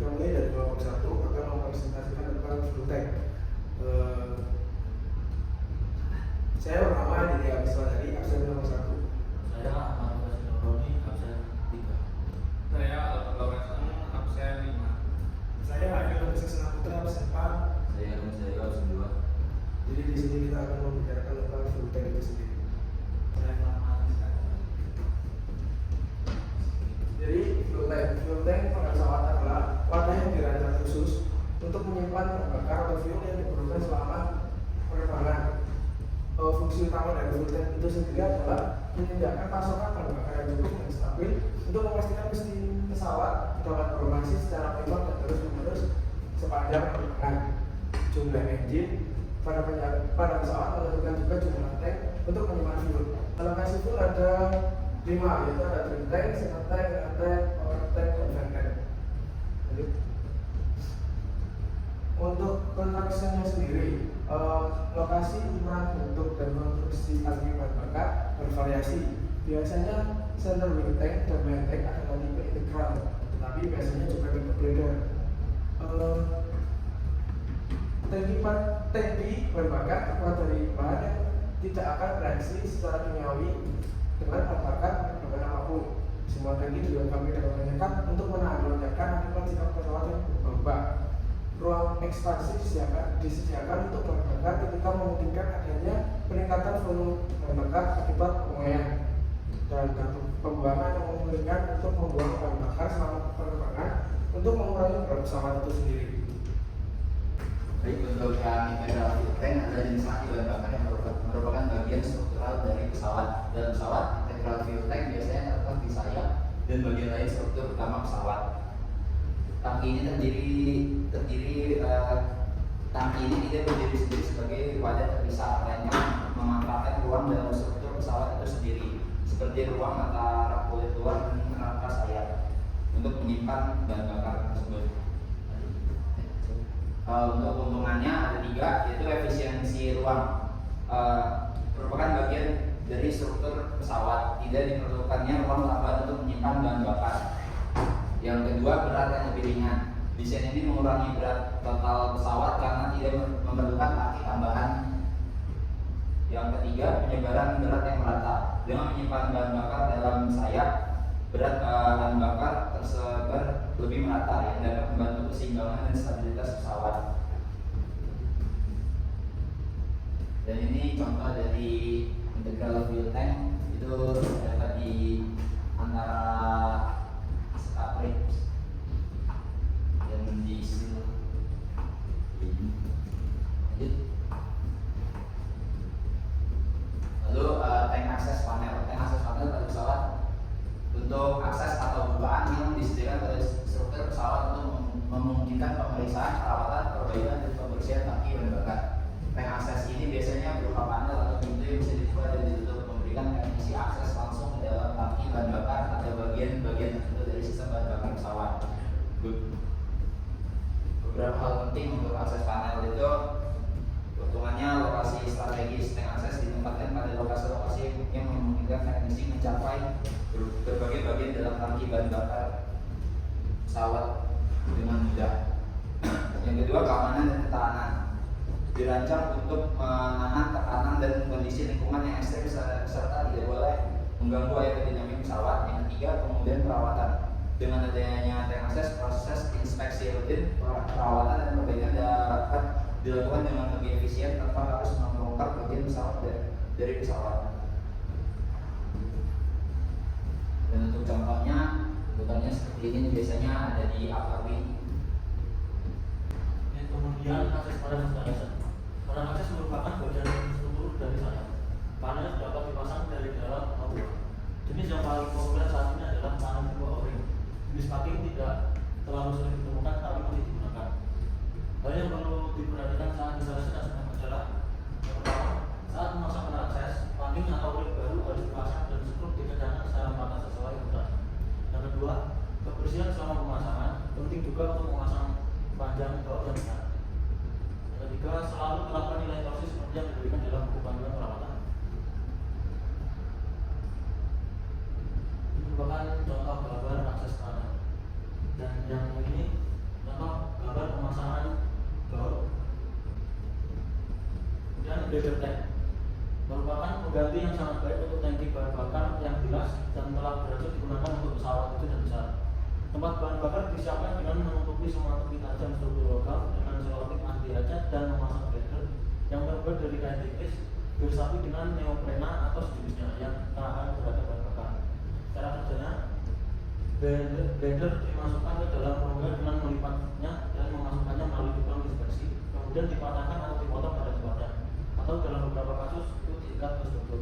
kita mulai dari kelompok 1 akan mempresentasikan tentang fuel tank. Saya pertama dari Abiswa dari absen nomor 1. Saya Ahmad Fasil Roni, absen 3. Saya Al-Lawasan, absen 5. Saya Akhil Abiswa Putra absen 4. Saya absen 2. Jadi di sini kita akan membicarakan tentang fuel tank itu sendiri. Saya Muhammad Rizky. Jadi fuel tank pada pesawat adalah wadah yang dirancang khusus untuk menyimpan bahan bakar atau fuel yang diperlukan selama penerbangan. Fungsi utama dari fuel tank itu sendiri adalah menyediakan pasokan bahan bakar yang cukup dan stabil untuk memastikan mesin pesawat dapat beroperasi secara bebas dan terus-menerus sepanjang penerbangan. Jumlah engine pada pesawat menentukan juga jumlah tank untuk menyimpan fuel. Alokasi fuel ada 5, yaitu ada twin tank, single tank, air tank, power tank, dan fan tank. Lanjut. Untuk konstruksinya sendiri, lokasi, ukuran, bentuk, dan konstruksi tangki bahan bakar bervariasi. Biasanya center wing tank dan main tank adalah tipe integral, tetapi biasanya juga tipe bleeder. Tangki bahan bakar terbuat dari bahan yang tidak akan bereaksi secara kimiawi dengan bahan bakar dengan apapun. Semua tangki juga kami rekomendasikan untuk menahan lonjakan akibat sikap pesawat yang berubah. Ruang ekspansi disediakan untuk bahan bakar ketika memungkinkan adanya peningkatan volume bahan bakar akibat penggunaan, dan kartu pembuangan yang memungkinkan untuk membuang bahan bakar selama penerbangan untuk mengurangi berat pesawat itu sendiri. Baik, untuk yang integral fuel tank adalah jenis tangki bahan bakar yang merupakan bagian struktural dari pesawat. Dalam pesawat, integral fuel tank biasanya terletak di sayap dan bagian lain struktur utama pesawat. Tangki ini tangki ini tidak berdiri sendiri sebagai wadah terpisah, melainkan memanfaatkan ruang dalam struktur pesawat itu sendiri, seperti ruang antara kulit luar dan rangka sayap untuk menyimpan bahan bakar tersebut. Untuk keuntungannya ada 3, yaitu efisiensi ruang. Merupakan bagian dari struktur pesawat, tidak diperlukannya ruang tambahan untuk menyimpan bahan bakar. Yang kedua, berat yang lebih ringan. Desain ini mengurangi berat total pesawat karena tidak memerlukan kaki tambahan. Yang ketiga, penyebaran berat yang merata. Dengan menyimpan bahan bakar dalam sayap, berat bahan bakar tersebar lebih merata yang dapat membantu keseimbangan dan stabilitas pesawat. Dan ini contoh dari integral fuel tank, itu terdapat di antara April dan diesel. Lalu tank akses panel pada pesawat untuk akses atau bukaan yang disediakan pada struktur pesawat untuk memungkinkan pemeriksaan, perawatan, perbaikan, dan pembersihan tangki bahan bakar. Tank akses ini biasanya berupa panel atau pintu yang bisa dibuka dan ditutup, memberikan teknisi akses langsung ke dalam tangki bahan bakar atau bagian-bagian tertentu dari sistem bahan bakar pesawat. Beberapa hal penting untuk akses panel itu, keuntungannya lokasi strategis. Tank akses ditempatkan pada lokasi-lokasi yang memungkinkan teknisi mencapai berbagai bagian dalam tangki bahan bakar pesawat dengan mudah. Yang kedua, keamanan dan ketahanan. Dirancang untuk menahan tekanan dan kondisi lingkungan yang ekstrim serta tidak boleh mengganggu aerodinamik pesawat. Yang ketiga, kemudian perawatan. Dengan adanya tank akses, proses inspeksi rutin, perawatan dan perbaikan dapat dilakukan dengan lebih efisien tanpa harus membongkar bagian pesawat dari pesawat. Dan untuk contohnya seperti ini biasanya ada di Akawi. Kemudian akses pada landasan. Pada akses merupakan bagian struktur dari sayap. Panel dapat dipasang dari dalam atau luar. Jenis yang paling populer saat ini adalah panel tipe O-ring. Jenis packing tidak terlalu sering ditemukan tapi masih digunakan. Hal yang perlu diperhatikan saat instalasi dan sedang berjalan. Yang pertama, saat memasang pada akses, packing atau ring baru harus dipasang dan skrup dikencangkan secara merata sesuai ukuran. Yang kedua, kebersihan selama pemasangan penting juga untuk memasang panjang baut yang benar. Yang ketiga, selalu terapkan nilai torsi seperti yang diberikan dalam buku panduan perawatan. Ini merupakan contoh gambar akses panel. Dan yang ini Contoh gambar pemasangan baut. Kemudian bladder tank merupakan pengganti yang sangat baik untuk tangki bahan bakar yang jelas dan telah berhasil digunakan untuk pesawat itu dan besar. Tempat bahan bakar disiapkan dengan menutupi semua tepi tajam struktur logam dengan selotik anti cacat dan memasang bladder yang terbuat dari kain tipis bersapi dengan neoprena atau sejenisnya yang tahan terhadap bahan bakar. Cara kerjanya, bladder dimasukkan ke dalam rongga dengan melipatnya dan memasukkannya melalui lubang inspeksi, kemudian dipatahkan atau dipotong pada tempatnya, atau dalam beberapa kasus itu diikat ke struktur.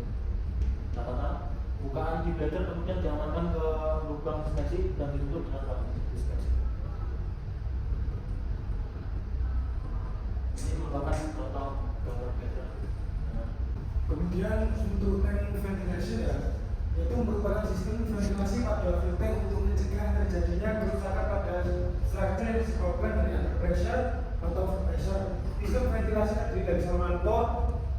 Catatan, bukaan di bladder kemudian diamankan ke lubang inspeksi dan ditutup dengan batu inspeksi. Ini merupakan contoh gambar bladder. Kemudian untuk tank ventilation ya, yaitu merupakan sistem ventilasi pada fuel tank untuk mencegah terjadinya kerusakan pada struktur yang disebabkan dari under pressure atau overpressure. Sistem ventilasi terdiri dari saluran pot,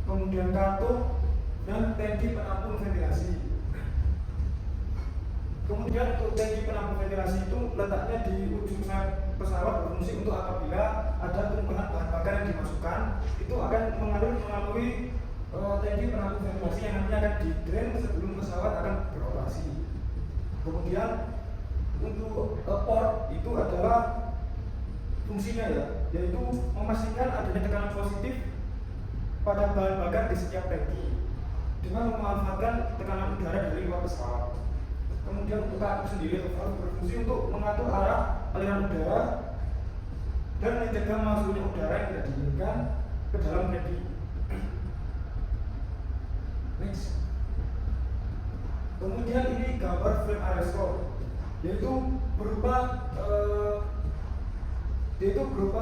kemudian katup, dan tangki penampung ventilasi. Kemudian untuk tangki penampung ventilasi itu letaknya di ujung sayap pesawat, berfungsi untuk apabila ada tumpahan bahan bakar yang dimasukkan, itu akan mengalir melalui tangki penampung ventilasi yang nantinya akan di-drain sebelum pesawat akan beroperasi. Kemudian untuk port itu adalah fungsinya ya, yaitu memastikan adanya tekanan positif pada bahan bakar di setiap tangki dengan memanfaatkan tekanan udara dari luar pesawat. Kemudian untuk katup sendiri berfungsi untuk mengatur arah aliran udara dan mencegah masuknya udara yang tidak diinginkan ke dalam tangki. Next. Kemudian ini gambar flame arrestor, yaitu berupa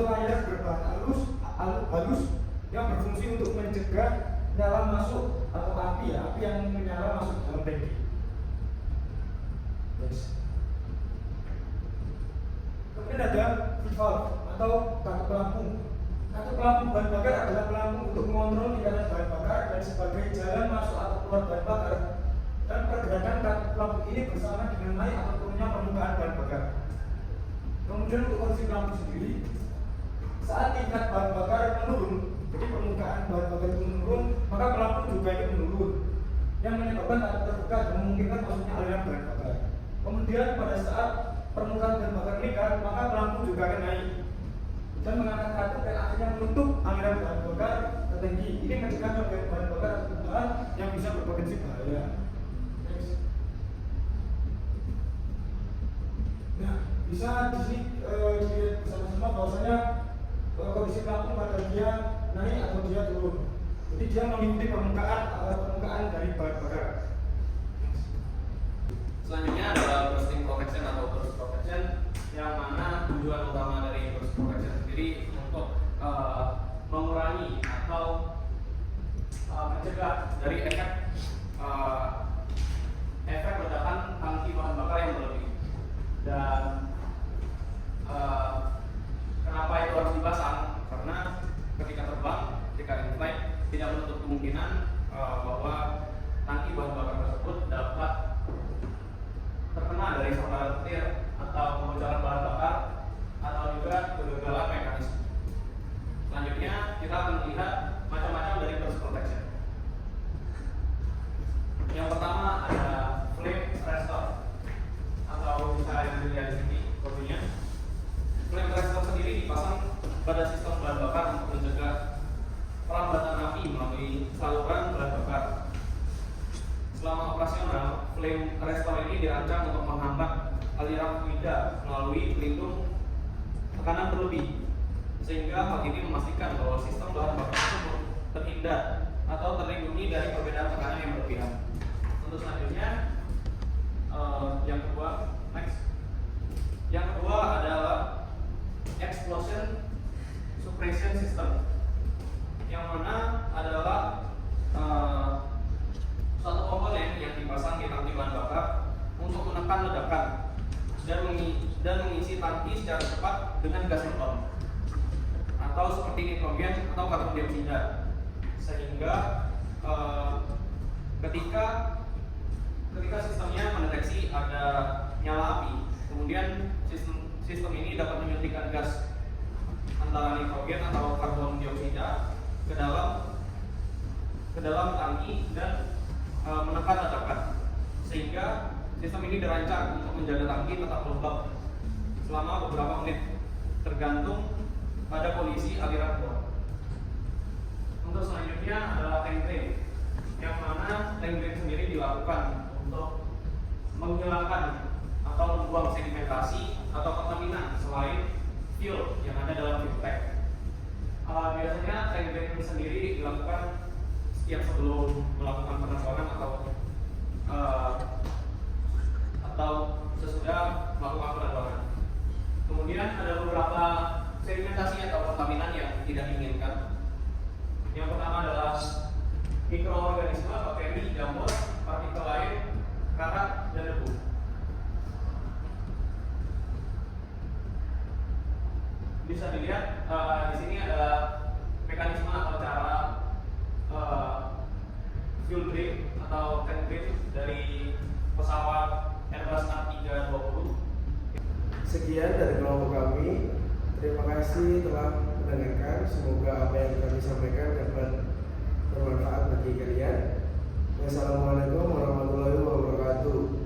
layar berbahan halus yang berfungsi untuk mencegah nyala masuk atau api yang menyala masuk dalam tangki. Next. Kemudian ada valve atau katup pelampung. Katup pelampung bahan bakar adalah pelampung untuk mengontrol tingkatan bahan bakar dan sebagai jalan masuk atau keluar bahan bakar. Dan pergerakan katup pelampung ini bersama dengan naik atau turunnya permukaan bahan bakar. Kemudian untuk kondisi pelampung sendiri, saat tingkat bahan bakar menurun, jadi permukaan bahan bakar itu menurun, maka pelampung juga ikut menurun, yang menyebabkan katup terbuka dan memungkinkan masuknya aliran bahan bakar. Kemudian pada saat permukaan bahan bakar meningkat, maka pelampung juga akan naik dan mengangkat katup dan akhirnya menutup aliran bahan bakar ke tangki. Ini mencegah bahan bakar atau tumpahan yang bisa berpotensi bahaya. Nah, bisa di sini dilihat bersama-sama bahwasanya kondisi pelampung pada dia naik atau dia turun. Jadi dia mengikuti permukaan dari bahan bakar. Selanjutnya adalah bursting protection atau burst protection, yang mana tujuan utama dari burst protection sendiri untuk mengurangi atau mencegah dari efek ledakan tangki bahan bakar yang berlebih. Dan kenapa itu harus dipasang? Karena ketika terbang, ketika in flight, tidak menutup kemungkinan bahwa tangki bahan bakar tersebut dapat terkena dari sambaran petir atau kebocoran bahan bakar atau juga kegagalan mekanisme. Selanjutnya kita akan melihat macam-macam dari burst protection. Yang pertama ada flame arrestor atau bisa dilihat di sini kodenya. Flame arrestor sendiri dipasang pada sistem bahan bakar untuk mencegah perlambatan api melalui saluran bahan bakar. Selama operasional, flame arrestor ini dirancang untuk menghambat aliran fluida melalui pelindung tekanan berlebih, sehingga hal ini memastikan bahwa sistem bahan bakar tersebut terhindar atau terlindungi dari perbedaan tekanan yang berlebihan. Untuk selanjutnya, yang kedua, next. Yang kedua adalah explosion suppression system, yang mana adalah suatu komponen yang dipasang di tangki bahan bakar untuk menekan ledakan dan mengisi tangki secara cepat dengan gas metan atau seperti nitrogen atau karbon dioksida, sehingga ketika sistemnya mendeteksi ada nyala api, kemudian sistem ini dapat menyuntikkan gas antara nitrogen atau karbon dioksida ke dalam tangki dan menekan ledakan, sehingga sistem ini dirancang untuk menjaga tangki tetap lembab selama beberapa menit tergantung pada kondisi aliran bor. Untuk selanjutnya adalah tank drain, yang mana tank drain sendiri dilakukan untuk menghilangkan atau membuang sedimentasi atau kontaminan selain fuel yang ada dalam fuel tank. Biasanya tank drain sendiri dilakukan setiap sebelum melakukan penerbangan atau sesudah melakukan penerbangan. Kemudian ada beberapa sedimentasi atau kontaminan yang tidak diinginkan. Yang pertama adalah mikroorganisme, bakteri, jamur, partikel air, karat, dan debu. Bisa dilihat di sini ada mekanisme atau cara fuel drain atau tank drain dari pesawat Airbus A320. Sekian dari kelompok kami. Terima kasih telah mendengarkan. Semoga apa yang kami sampaikan dapat bermanfaat bagi kalian. Wassalamualaikum warahmatullahi wabarakatuh.